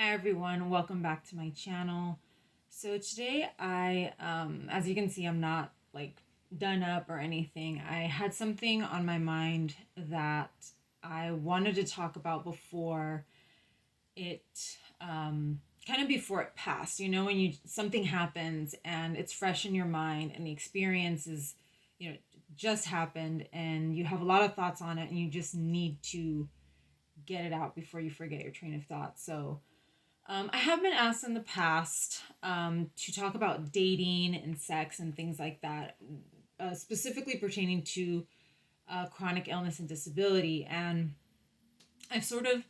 Hi everyone, welcome back to my channel. So today as you can see, I'm not like done up or anything. I had something on my mind that I wanted to talk about before it, kind of before it passed. You know, when something happens and it's fresh in your mind and the experience is, just happened and you have a lot of thoughts on it and you just need to get it out before you forget your train of thought. So I have been asked in the past to talk about dating and sex and things like that, specifically pertaining to chronic illness and disability. And I've sort of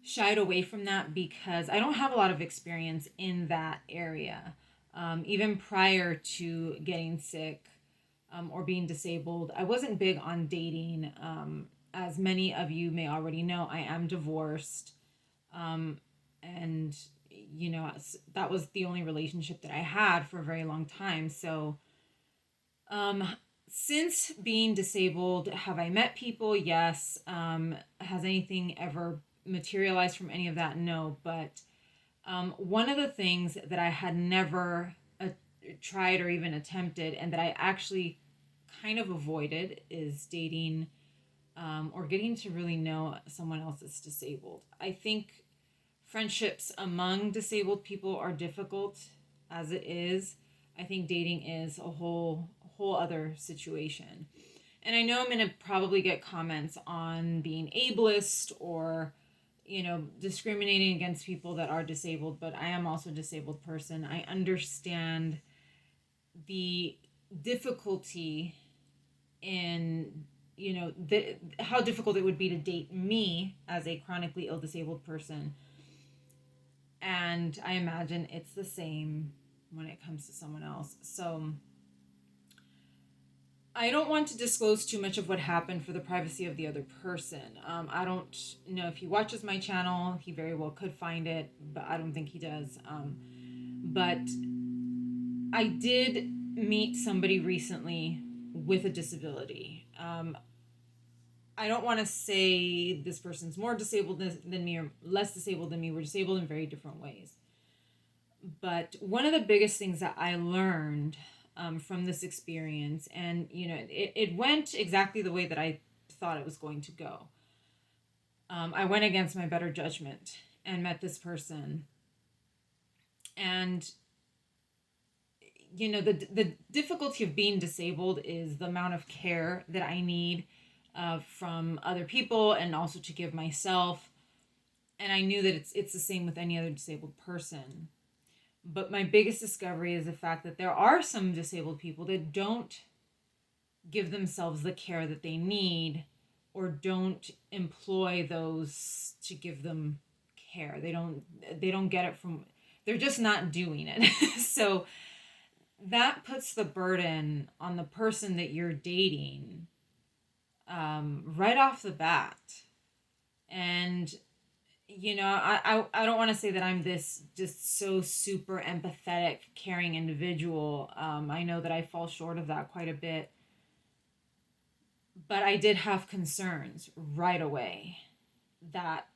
shied away from that because I don't have a lot of experience in that area. Even prior to getting sick or being disabled, I wasn't big on dating. As many of you may already know, I am divorced. And that was the only relationship that I had for a very long time. So um since being disabled, have I met people? Yes. Has anything ever materialized from any of that? No. But one of the things that I had never tried or even attempted, and that I actually kind of avoided, is dating or getting to really know someone else that's disabled. I think friendships among disabled people are difficult as it is. I think dating is a whole other situation. And I know I'm going to probably get comments on being ableist or discriminating against people that are disabled, but I am also a disabled person. I understand the difficulty in how difficult it would be to date me as a chronically ill disabled person, and I imagine it's the same when it comes to someone else. So I don't want to disclose too much of what happened for the privacy of the other person. I don't know if he watches my channel. He very well could find it, but I don't think he does. But I did meet somebody recently with a disability. I don't want to say this person's more disabled than me or less disabled than me. We're disabled in very different ways. But one of the biggest things that I learned from this experience, and it went exactly the way that I thought it was going to go. I went against my better judgment and met this person, and the difficulty of being disabled is the amount of care that I need from other people and also to give myself. And I knew that it's the same with any other disabled person. But my biggest discovery is the fact that there are some disabled people that don't give themselves the care that they need, or don't employ those to give them care. They don't get it from, they're just not doing it. So that puts the burden on the person that you're dating right off the bat. And I don't want to say that I'm this just so super empathetic, caring individual. I know that I fall short of that quite a bit. But I did have concerns right away that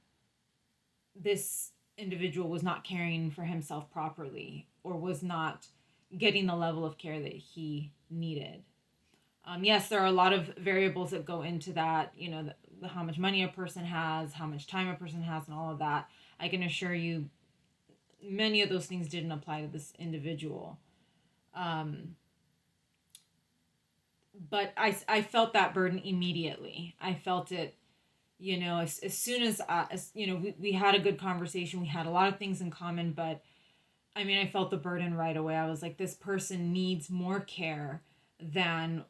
this individual was not caring for himself properly, or was not getting the level of care that he needed. Yes, there are a lot of variables that go into that, how much money a person has, how much time a person has, and all of that. I can assure you, many of those things didn't apply to this individual. But I felt that burden immediately. I felt it, as soon as we had a good conversation. We had a lot of things in common, but I mean, I felt the burden right away. I was like, this person needs more care than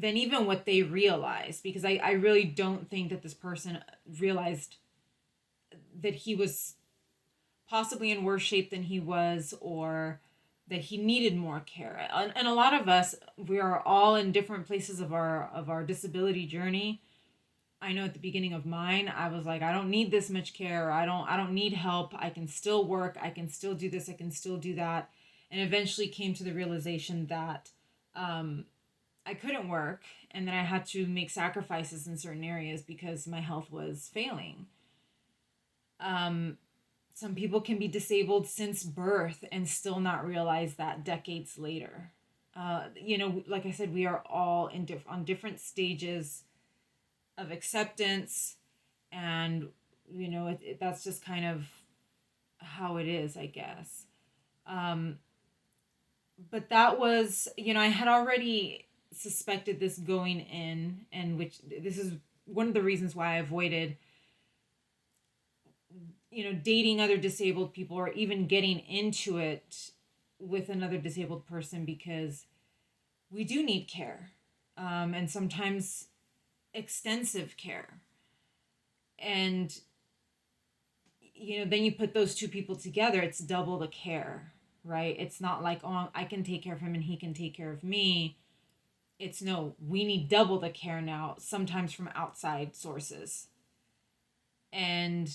even what they realized, because I really don't think that this person realized that he was possibly in worse shape than he was, or that he needed more care. And a lot of us, we are all in different places of our disability journey. I know at the beginning of mine, I was like, I don't need this much care. I don't need help. I can still work. I can still do this. I can still do that. And eventually came to the realization that I couldn't work, and then I had to make sacrifices in certain areas because my health was failing. some people can be disabled since birth and still not realize that decades later. Like I said, we are all on different stages of acceptance, and that's just kind of how it is, I guess. But that was, I had already suspected this going in, and which this is one of the reasons why I avoided dating other disabled people or even getting into it with another disabled person, because we do need care, and sometimes extensive care. And then you put those two people together, it's double the care, right? It's not like, oh, I can take care of him and he can take care of me. It's no, we need double the care now, sometimes from outside sources. And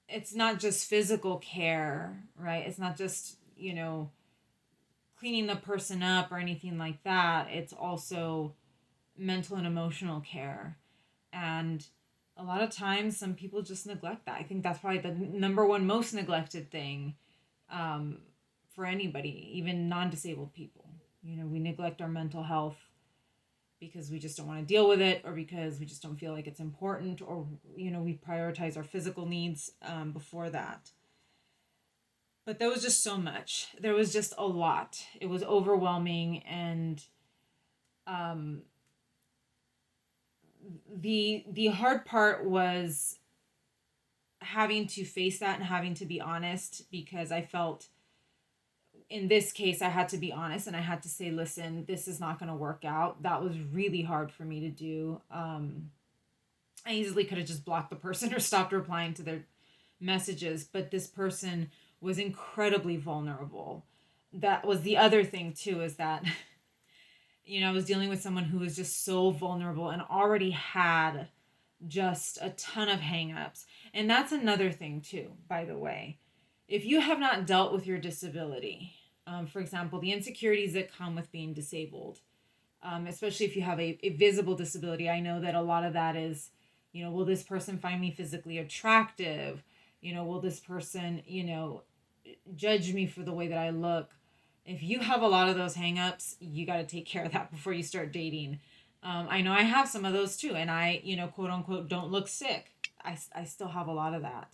it's not just physical care, right? It's not just, cleaning the person up or anything like that. It's also mental and emotional care. And a lot of times some people just neglect that. I think that's probably the number one most neglected thing for anybody, even non-disabled people. We neglect our mental health because we just don't want to deal with it, or because we just don't feel like it's important, or we prioritize our physical needs before that. But there was just so much. There was just a lot. It was overwhelming, and the hard part was having to face that and having to be honest, because I felt in this case I had to be honest and I had to say, listen, this is not going to work out. That was really hard for me to do. I easily could have just blocked the person or stopped replying to their messages, but this person was incredibly vulnerable. That was the other thing too, is that I was dealing with someone who was just so vulnerable and already had just a ton of hangups. And that's another thing too, by the way. If you have not dealt with your disability, for example, the insecurities that come with being disabled, especially if you have a visible disability, I know that a lot of that is, will this person find me physically attractive? Will this person, judge me for the way that I look? If you have a lot of those hangups, you got to take care of that before you start dating. I know I have some of those too, and I, quote unquote, don't look sick. I still have a lot of that.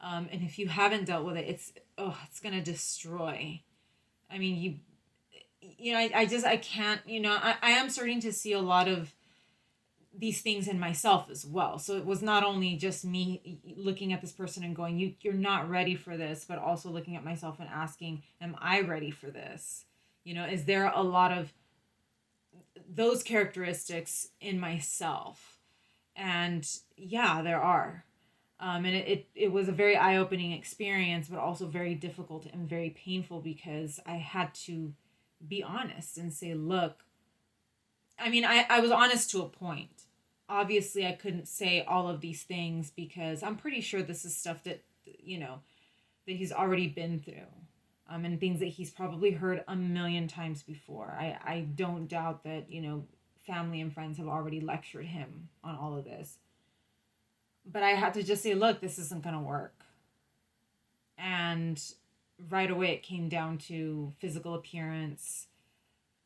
And if you haven't dealt with it, it's going to destroy. I mean, I can't, I am starting to see a lot of these things in myself as well. So it was not only just me looking at this person and going, you're not ready for this, but also looking at myself and asking, am I ready for this? Is there a lot of those characteristics in myself? And yeah, there are. And it was a very eye-opening experience, but also very difficult and very painful, because I had to be honest and say, look, I mean, I was honest to a point. Obviously, I couldn't say all of these things, because I'm pretty sure this is stuff that, that he's already been through. And things that he's probably heard a million times before. I don't doubt that, family and friends have already lectured him on all of this. But I had to just say, look, this isn't going to work. And right away it came down to physical appearance.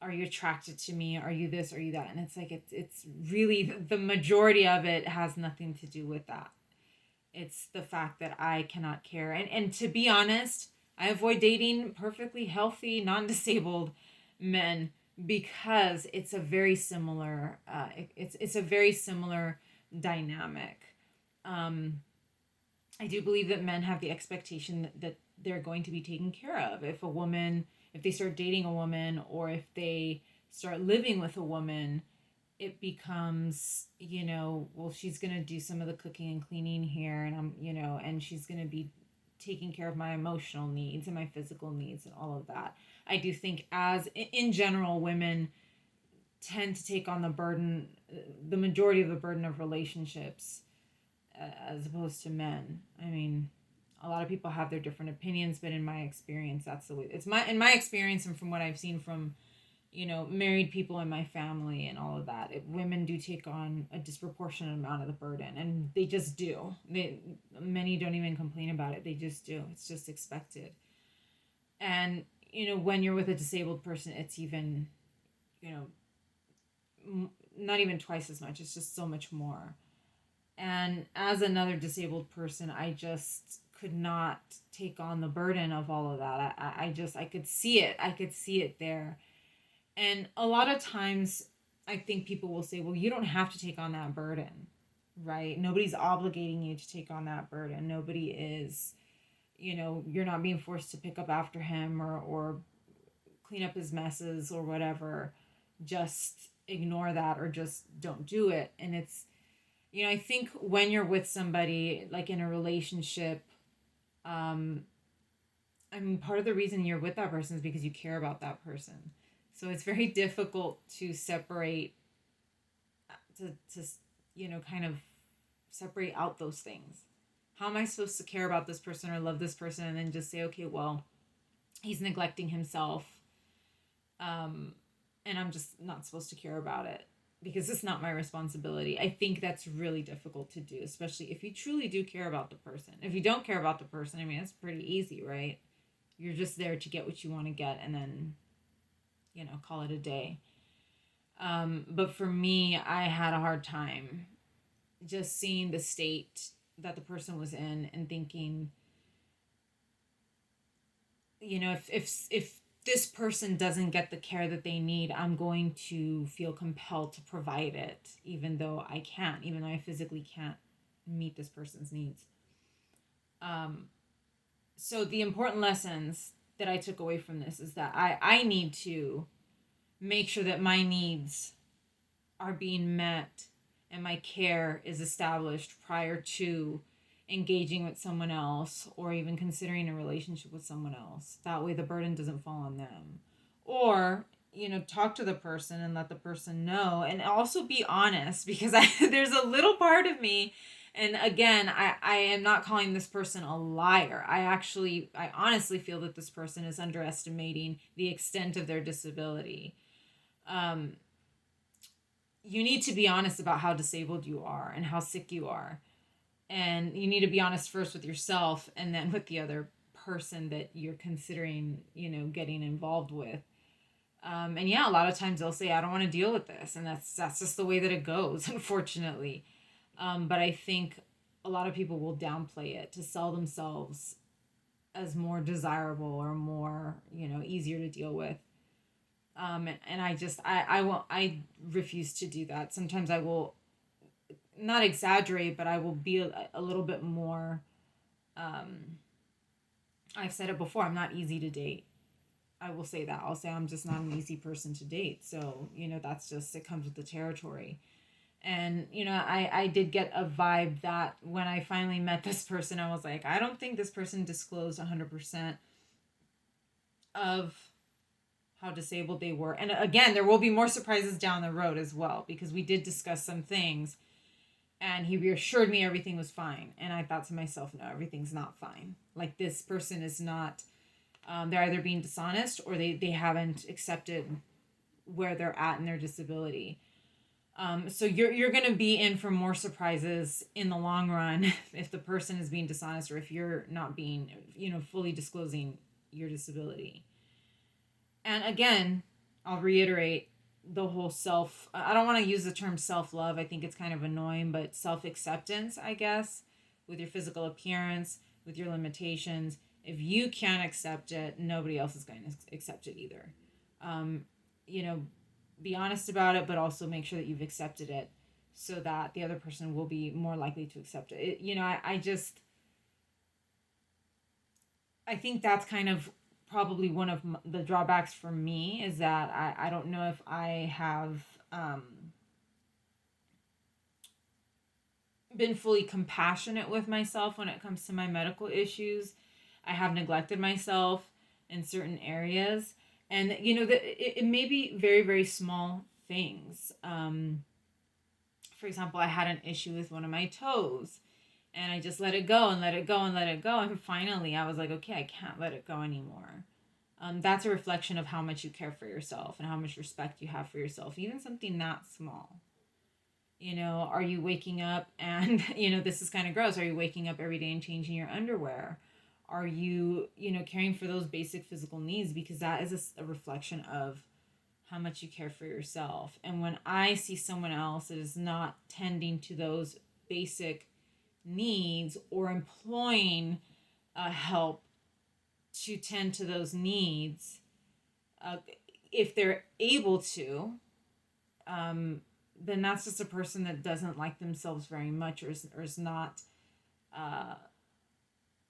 Are you attracted to me? Are you this? Are you that? And it's like, it's really, the majority of it has nothing to do with that. It's the fact that I cannot care. And to be honest, I avoid dating perfectly healthy, non-disabled men, because it's a very similar, it's a very similar dynamic. I do believe that men have the expectation that they're going to be taken care of. If they start dating a woman, or if they start living with a woman, it becomes, well, she's going to do some of the cooking and cleaning here, and and she's going to be taking care of my emotional needs and my physical needs and all of that. I do think, as in general, women tend to take on the majority of the burden of relationships, as opposed to men. I mean, a lot of people have their different opinions, but in my experience, that's the way. In my experience, and from what I've seen from married people in my family and all of that. Women do take on a disproportionate amount of the burden, and they just do. Many don't even complain about it. They just do. It's just expected. And, when you're with a disabled person, it's even, not even twice as much. It's just so much more. And as another disabled person, I just could not take on the burden of all of that. I could see it. I could see it there. And a lot of times I think people will say, well, you don't have to take on that burden, right? Nobody's obligating you to take on that burden. Nobody is, you're not being forced to pick up after him or clean up his messes or whatever. Just ignore that or just don't do it. And it's, I think when you're with somebody, like in a relationship, part of the reason you're with that person is because you care about that person. So it's very difficult to separate, kind of separate out those things. How am I supposed to care about this person or love this person and then just say, okay, well, he's neglecting himself, and I'm just not supposed to care about it because it's not my responsibility. I think that's really difficult to do, especially if you truly do care about the person. If you don't care about the person, it's pretty easy, right? You're just there to get what you want to get and then, call it a day. But for me, I had a hard time just seeing the state that the person was in and thinking, if this person doesn't get the care that they need, I'm going to feel compelled to provide it, even though I physically can't meet this person's needs. So the important lessons that I took away from this is that I need to make sure that my needs are being met and my care is established prior to engaging with someone else or even considering a relationship with someone else. That way the burden doesn't fall on them. Or, talk to the person and let the person know, and also be honest, because there's a little part of me, and again, I am not calling this person a liar. I honestly feel that this person is underestimating the extent of their disability. You need to be honest about how disabled you are and how sick you are. And you need to be honest first with yourself and then with the other person that you're considering, getting involved with. And yeah, a lot of times they'll say, I don't want to deal with this. And that's just the way that it goes, unfortunately. But I think a lot of people will downplay it to sell themselves as more desirable or more, easier to deal with. And I refuse to do that. Sometimes I will not exaggerate, but I will be a little bit more, I've said it before, I'm not easy to date. I will say that. I'll say I'm just not an easy person to date. So, that's just, it comes with the territory. And, I did get a vibe that when I finally met this person, I was like, I don't think this person disclosed 100% of how disabled they were. And again, there will be more surprises down the road as well, because we did discuss some things and he reassured me everything was fine. And I thought to myself, no, everything's not fine. Like, this person is not, they're either being dishonest or they haven't accepted where they're at in their disability. So you're going to be in for more surprises in the long run if the person is being dishonest or if you're not being, fully disclosing your disability. And again, I'll reiterate the whole I don't want to use the term self-love. I think it's kind of annoying, but self-acceptance, I guess, with your physical appearance, with your limitations. If you can't accept it, nobody else is going to accept it either. Be honest about it, but also make sure that you've accepted it so that the other person will be more likely to accept it. I think that's kind of probably one of the drawbacks for me, is that I don't know if I have been fully compassionate with myself when it comes to my medical issues. I have neglected myself in certain areas. And, it may be very, very small things. For example, I had an issue with one of my toes. And I just let it go and let it go and let it go. And finally, I was like, okay, I can't let it go anymore. That's a reflection of how much you care for yourself and how much respect you have for yourself, even something that small. Are you waking up and, this is kind of gross. Are you waking up every day and changing your underwear? Are you, caring for those basic physical needs? Because that is a reflection of how much you care for yourself. And when I see someone else that is not tending to those basic needs or employing help to tend to those needs, if they're able to, then that's just a person that doesn't like themselves very much, or is not,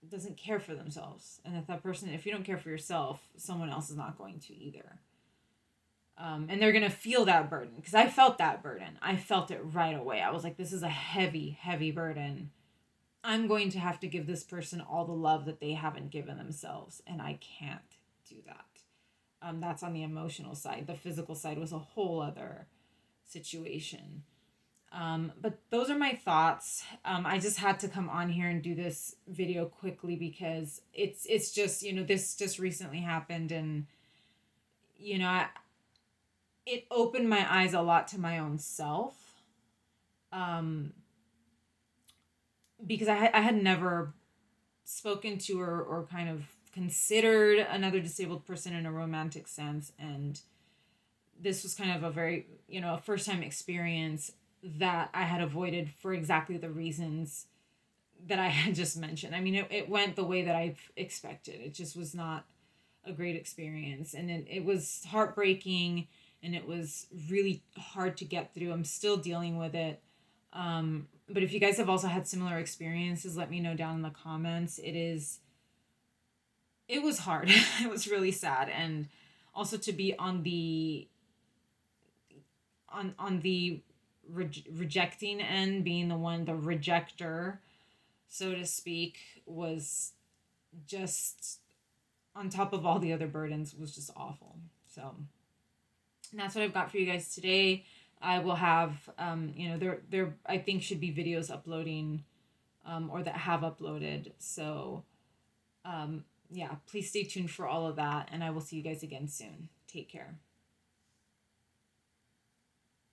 doesn't care for themselves. And if you don't care for yourself, someone else is not going to either. And they're going to feel that burden, because I felt that burden. I felt it right away. I was like, this is a heavy, heavy burden. I'm going to have to give this person all the love that they haven't given themselves, and I can't do that. That's on the emotional side. The physical side was a whole other situation. But those are my thoughts. I just had to come on here and do this video quickly because it's just, this just recently happened, and, it opened my eyes a lot to my own self. Because I had never spoken to or kind of considered another disabled person in a romantic sense. And this was kind of a very, a first time experience that I had avoided for exactly the reasons that I had just mentioned. I mean, it went the way that I've expected. It just was not a great experience. And it was heartbreaking, and it was really hard to get through. I'm still dealing with it. But if you guys have also had similar experiences, let me know down in the comments. It was hard. It was really sad. And also to be on the rejecting end, being the rejector, so to speak, was just on top of all the other burdens, was just awful. So that's what I've got for you guys today. I will have, there I think should be videos uploading, or that have uploaded. So, yeah, please stay tuned for all of that, and I will see you guys again soon. Take care.